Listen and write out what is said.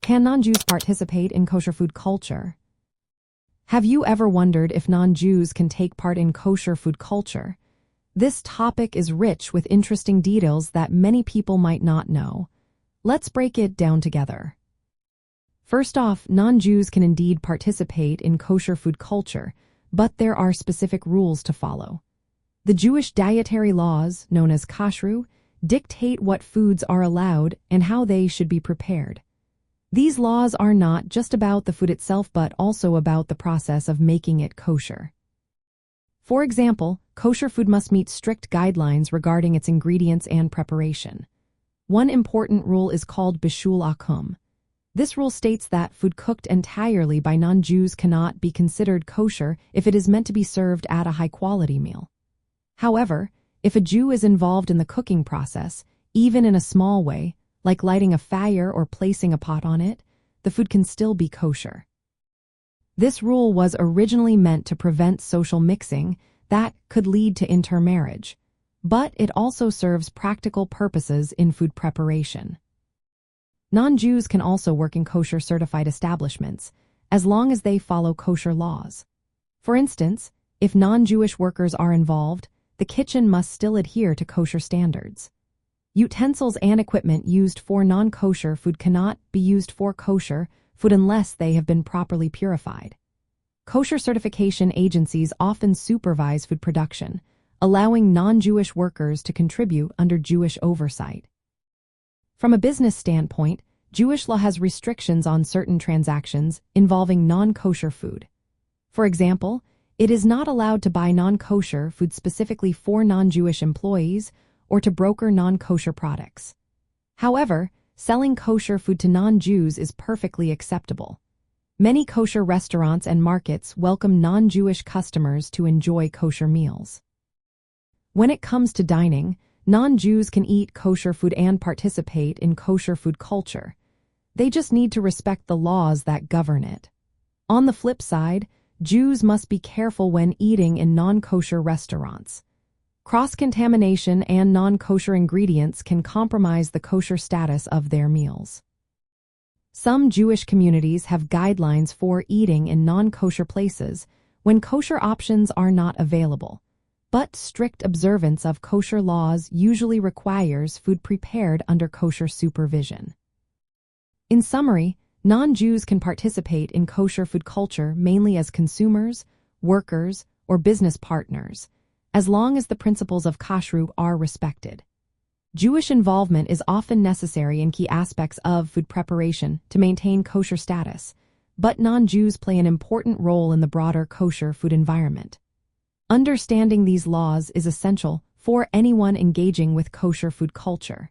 Can non-Jews participate in kosher food culture? Have you ever wondered if non-Jews can take part in kosher food culture? This topic is rich with interesting details that many people might not know. Let's break it down together. First off, non-Jews can indeed participate in kosher food culture, but there are specific rules to follow. The Jewish dietary laws, known as Kashrut, dictate what foods are allowed and how they should be prepared. These laws are not just about the food itself but also about the process of making it kosher. For example, kosher food must meet strict guidelines regarding its ingredients and preparation. One important rule is called bishul akum. This rule states that food cooked entirely by non-Jews cannot be considered kosher if it is meant to be served at a high-quality meal. However, if a Jew is involved in the cooking process, even in a small way, like lighting a fire or placing a pot on it, the food can still be kosher. This rule was originally meant to prevent social mixing that could lead to intermarriage, but it also serves practical purposes in food preparation. Non-Jews can also work in kosher-certified establishments, as long as they follow kosher laws. For instance, if non-Jewish workers are involved, the kitchen must still adhere to kosher standards. Utensils and equipment used for non-kosher food cannot be used for kosher food unless they have been properly purified. Kosher certification agencies often supervise food production, allowing non-Jewish workers to contribute under Jewish oversight. From a business standpoint, Jewish law has restrictions on certain transactions involving non-kosher food. For example, it is not allowed to buy non-kosher food specifically for non-Jewish employees or to broker non-kosher products. However, selling kosher food to non-Jews is perfectly acceptable. Many kosher restaurants and markets welcome non-Jewish customers to enjoy kosher meals. When it comes to dining, non-Jews can eat kosher food and participate in kosher food culture. They just need to respect the laws that govern it. On the flip side, Jews must be careful when eating in non-kosher restaurants. Cross-contamination and non-kosher ingredients can compromise the kosher status of their meals. Some Jewish communities have guidelines for eating in non-kosher places when kosher options are not available, but strict observance of kosher laws usually requires food prepared under kosher supervision. In summary, non-Jews can participate in kosher food culture mainly as consumers, workers, or business partners, as long as the principles of Kashrut are respected. Jewish involvement is often necessary in key aspects of food preparation to maintain kosher status, but non-Jews play an important role in the broader kosher food environment. Understanding these laws is essential for anyone engaging with kosher food culture.